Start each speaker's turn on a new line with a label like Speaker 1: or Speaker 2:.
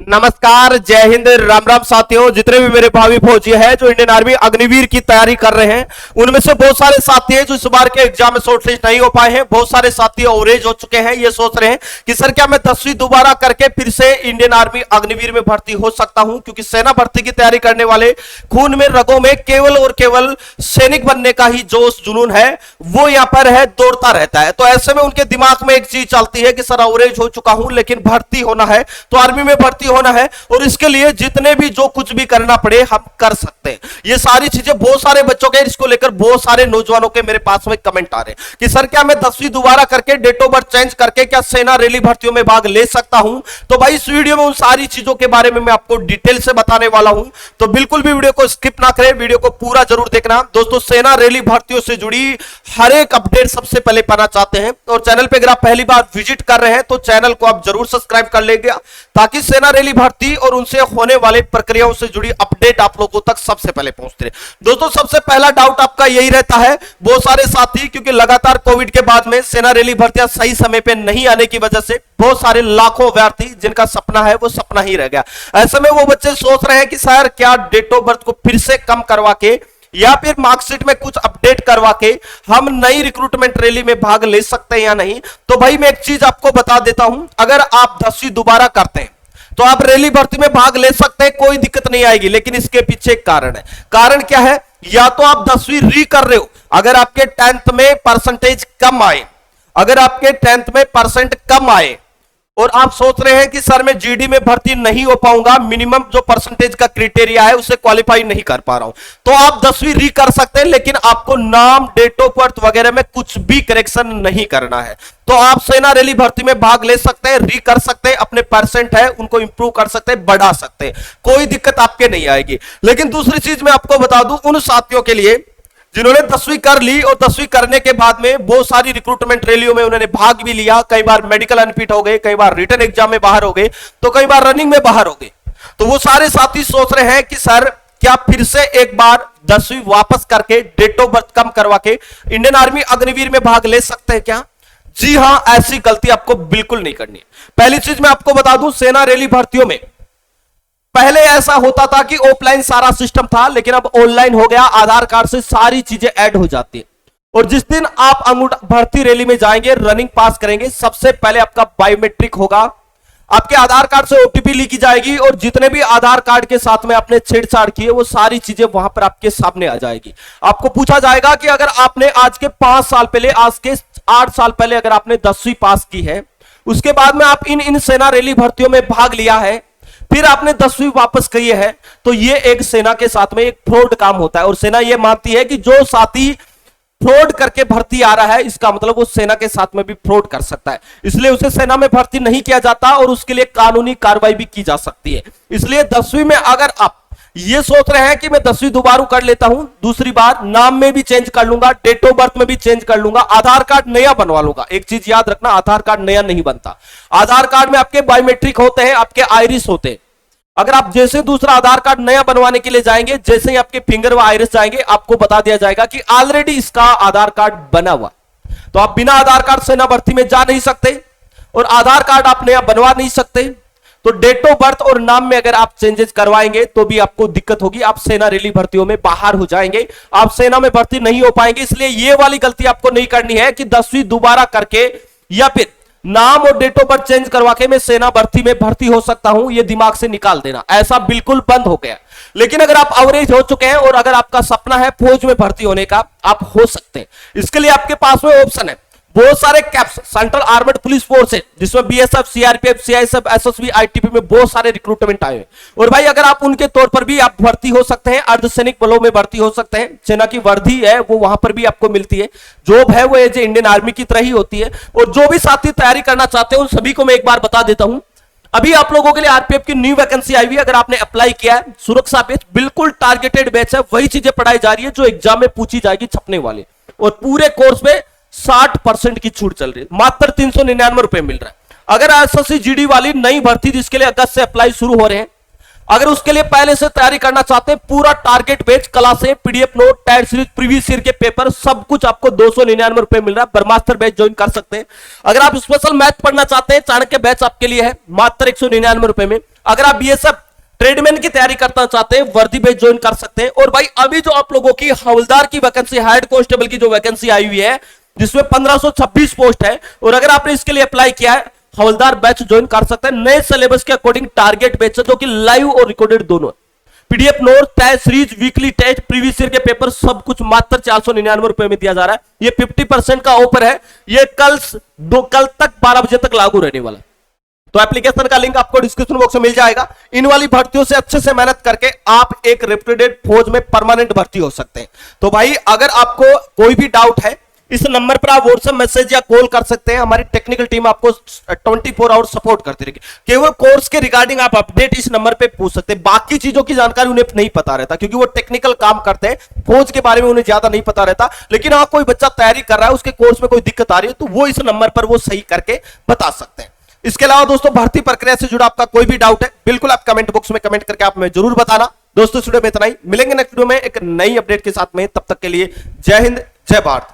Speaker 1: नमस्कार, जय हिंद, राम राम साथियों। जितने भी मेरे भावी फौजी हैं जो इंडियन आर्मी अग्निवीर की तैयारी कर रहे हैं, उनमें से बहुत सारे साथी हैं जो इस बार के एग्जाम में शॉर्टलिस्ट नहीं हो पाए हैं। बहुत सारे साथी ओवरेज हो चुके हैं, ये सोच रहे हैं कि सर क्या मैं 10वीं दोबारा करके फिर से इंडियन आर्मी अग्निवीर में भर्ती हो सकता हूं, क्योंकि सेना भर्ती की तैयारी करने वाले खून में रगों में केवल और केवल सैनिक बनने का ही जोश जुनून है, वो यहां पर है, दौड़ता रहता है। तो ऐसे में उनके दिमाग में एक चीज चलती है कि सर ओवरेज हो चुका हूं, लेकिन भर्ती होना है, तो आर्मी में भर्ती होना है, और इसके लिए जितने भी जो कुछ भी करना पड़े हम कर सकते हैं। ये सारी चीजें बहुत सारे बच्चों के, इसको लेकर बहुत सारे नौजवानों के मेरे पास में कमेंट आ रहे हैं कि सर क्या मैं 10वीं दोबारा करके डेट ऑफ बर्थ चेंज करके क्या सेना रैली भर्तियों में भाग ले सकता हूं। तो भाई इस वीडियो में उन सारी चीजों के बारे में मैं आपको डिटेल से बताने वाला हूं, तो बिल्कुल भी वीडियो को स्किप ना करें, वीडियो को पूरा जरूर देखना। दोस्तों, सेना रैली भर्तियों से जुड़ी हर एक अपडेट सबसे पहले पाना चाहते हैं और चैनल पे अगर आप पहली बार विजिट कर रहे हैं तो चैनल को आप जरूर सब्सक्राइब कर लेंगे, ताकि सेना रैली भर्ती और उनसे होने वाले प्रक्रियाओं से जुड़ी अपडेट आप लोगों तक सबसे पहले पहुंचते रहे। दोस्तों, सबसे पहला डाउट आपका यही रहता है, बहुत सारे साथी, क्योंकि लगातार कोविड के बाद में सेना रैली भर्तियां सही समय पे नहीं आने की वजह से बहुत सारे लाखों अभ्यर्थी जिनका सपना है वो सपना ही रह गया। ऐसे में वो बच्चे सोच रहे हैं कि सर क्या डेट ऑफ बर्थ को फिर से कम करवा के या फिर मार्कशीट में कुछ अपडेट करवा के हम नई रिक्रूटमेंट रैली में भाग ले सकते हैं या नहीं। तो भाई मैं एक चीज आपको बता देता हूं, अगर आप 10वीं दोबारा करते हैं तो आप रैली भर्ती में भाग ले सकते हैं, कोई दिक्कत नहीं आएगी। लेकिन इसके पीछे एक कारण है। कारण क्या है? या तो आप 10वीं री कर रहे हो, अगर आपके 10th में परसेंटेज कम आए, अगर आपके 10th में परसेंट कम आए और आप सोच रहे हैं कि सर मैं जीडी में भर्ती नहीं हो पाऊंगा, मिनिमम जो परसेंटेज का क्राइटेरिया है उसे क्वालिफाई नहीं कर पा रहा हूं, तो आप 10वीं री कर सकते हैं, लेकिन आपको नाम, डेट ऑफ बर्थ वगैरह में कुछ भी करेक्शन नहीं करना है। तो आप सेना रैली भर्ती में भाग ले सकते हैं, री कर सकते हैं, अपने परसेंट है उनको इंप्रूव कर सकते हैं, बढ़ा सकते हैं, कोई दिक्कत आपके नहीं आएगी। लेकिन दूसरी चीज मैं आपको बता दूं उन साथियों के लिए जिन्होंने 10वीं कर ली और 10वीं करने के बाद में बहुत सारी रिक्रूटमेंट रैलियों में उन्होंने भाग भी लिया, कई बार मेडिकल अनफिट हो गए, कई बार रिटन एग्जाम में बाहर हो गए, तो कई बार रनिंग में बाहर हो गए। तो वो सारे साथी सोच रहे हैं कि सर क्या फिर से एक बार 10वीं वापस करके डेट ऑफ बर्थ कम करवा के इंडियन आर्मी अग्निवीर में भाग ले सकते हैं क्या? जी हां, ऐसी गलती आपको बिल्कुल नहीं करनी है। पहली चीज मैं आपको बता दूं, सेना रैली भर्तियों में पहले ऐसा होता था कि ऑफलाइन सारा सिस्टम था, लेकिन अब ऑनलाइन हो गया, आधार कार्ड से सारी चीजें ऐड हो जाती है। और जिस दिन आप भर्ती रैली में जाएंगे, रनिंग पास करेंगे, सबसे पहले आपका बायोमेट्रिक होगा, आपके आधार कार्ड से ओटीपी ली की जाएगी और जितने भी आधार कार्ड के साथ में आपने छेड़छाड़ की है वो सारी चीजें वहां पर आपके सामने आ जाएगी। आपको पूछा जाएगा कि अगर आपने आज के 5 साल पहले, आज के 8 साल पहले अगर आपने 10वीं पास की है, उसके बाद में आप इन सेना रैली भर्तियों में भाग लिया है, फिर आपने 10वीं वापस की है, तो ये एक सेना के साथ में एक फ्रॉड काम होता है। और सेना ये मानती है कि जो साथी फ्रॉड करके भर्ती आ रहा है, इसका मतलब वो सेना के साथ में भी फ्रॉड कर सकता है, इसलिए उसे सेना में भर्ती नहीं किया जाता और उसके लिए कानूनी कार्रवाई भी की जा सकती है। इसलिए 10वीं में अगर आप ये सोच रहे हैं कि मैं 10वीं दोबारा कर लेता हूं, दूसरी बार नाम में भी चेंज कर लूंगा, डेट ऑफ बर्थ में भी चेंज कर लूंगा, आधार कार्ड नया बनवा लूंगा। एक चीज याद रखना, आधार कार्ड नया नहीं बनता, आधार कार्ड में आपके बायोमेट्रिक होते हैं, आपके आइरिस होते हैं। अगर आप जैसे दूसरा आधार कार्ड नया बनवाने के लिए जाएंगे, जैसे ही आपके फिंगर व आइरिस जाएंगे, आपको बता दिया जाएगा कि ऑलरेडी इसका आधार कार्ड बना हुआ, तो आप बिना आधार कार्ड सेना भर्ती में जा नहीं सकते और आधार कार्ड आप नया बनवा नहीं सकते। तो डेट ऑफ बर्थ और नाम में अगर आप चेंजेस करवाएंगे तो भी आपको दिक्कत होगी, आप सेना रैली भर्तियों में बाहर हो जाएंगे, आप सेना में भर्ती नहीं हो पाएंगे। इसलिए ये वाली गलती आपको नहीं करनी है कि 10वीं दोबारा करके या फिर नाम और डेट ऑफ बर्थ चेंज करवा के मैं सेना भर्ती में भर्ती हो सकता हूं, ये दिमाग से निकाल देना, ऐसा बिल्कुल बंद हो गया। लेकिन अगर आप एवरेज हो चुके हैं और अगर आपका सपना है फौज में भर्ती होने का, आप हो सकते हैं। इसके लिए आपके पास में ऑप्शन है, बहुत सारे caps, central armed police force है, जिसमें BSF, CRPF, CISF, SSB, ITB में बहुत सारे रिक्रूटमेंट आए हैं। और भाई अगर आप उनके तौर पर भी आप भर्ती हो सकते हैं, अर्धसैनिक बलों में भर्ती हो सकते हैं, सेना की वर्दी है वो वहां पर भी आपको मिलती है, जॉब है वो एज इंडियन आर्मी की तरह ही होती है। और जो भी साथी तैयारी करना चाहते हैं उन सभी को मैं एक बार बता देता हूं, अभी आप लोगों के लिए आरपीएफ की न्यू वैकेंसी आई हुई है, अगर आपने अप्लाई किया है, सुरक्षा बैच, बिल्कुल टारगेटेड बैच है, वही चीजें पढ़ाई जा रही है जो एग्जाम में पूछी जाएगी छपने वाले, और पूरे कोर्स में 60% की छूट चल रही है, मात्र 399 रुपए मिल रहा है। अगर एसएससी जीडी वाली नई भर्ती जिसके लिए अगस्त से अप्लाई शुरू हो रहे हैं, अगर उसके लिए पहले से तैयारी करना चाहते हैं, पूरा टारगेट बैच, क्लासें, PDF note, tyre series, previous year के पेपर, सब कुछ आपको 299 रुपए मिल रहा है। ब्रह्मास्त्र बैच ज्वाइन कर सकते हैं। अगर आप स्पेशल मैथ पढ़ना चाहते हैं, चाणक्य बैच आपके लिए है, मात्र 199 रुपए में। अगर आप बीएसएफ ट्रेडमैन की तैयारी करना चाहते हैं, वर्दी बेच ज्वाइन कर सकते हैं। और भाई अभी जो आप लोगों की हवलदार की वैकेंसी, हेड कांस्टेबल की जो वैकेंसी आई हुई है, जिसमें 1526 पोस्ट है, और अगर आपने इसके लिए अप्लाई किया है, हवलदार बैच ज्वाइन कर सकते हैं नए सिलेबस के अकॉर्डिंग, टारगेट बैच जो कि लाइव और रिकॉर्डेड दोनों, PDF note, test series, weekly test, previous year के पेपर, सब कुछ मात्र 499 रुपए में दिया जा रहा है। ये 50% का ऑफर है। ये कल तक 12 बजे तक लागू रहने वाला। तो एप्लीकेशन का लिंक आपको डिस्क्रिप्शन बॉक्स में मिल जाएगा। इन वाली भर्तियों से अच्छे से मेहनत करके आप एक रेपुटेड फौज में परमानेंट भर्ती हो सकते हैं। तो भाई अगर आपको कोई भी डाउट है, इस नंबर पर आप व्हाट्सएप मैसेज या कॉल कर सकते हैं। हमारी टेक्निकल टीम आपको 24 आवर सपोर्ट करती रहेगी। केवल कोर्स के रिगार्डिंग आप अपडेट इस नंबर पे पूछ सकते हैं। बाकी चीजों की जानकारी उन्हें नहीं पता रहता, क्योंकि वो टेक्निकल काम करते हैं, फौज के बारे में उन्हें ज्यादा नहीं पता रहता। लेकिन हाँ, कोई बच्चा तैयारी कर रहा है, उसके कोर्स में कोई दिक्कत आ रही है, तो वो इस नंबर पर वो सही करके बता सकते हैं। इसके अलावा दोस्तों, भर्ती प्रक्रिया से जुड़ा आपका कोई भी डाउट है, बिल्कुल आप कमेंट बॉक्स में कमेंट करके आप हमें जरूर बताना। दोस्तों, इस वीडियो में इतना ही। मिलेंगे नेक्स्ट वीडियो में एक नई अपडेट के साथ में। तब तक के लिए जय हिंद, जय भारत।